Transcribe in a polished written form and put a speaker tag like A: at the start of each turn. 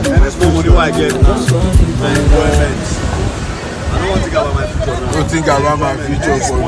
A: And it's more money I get now. My enjoyment. I don't want to think about my future.
B: Don't think about my future for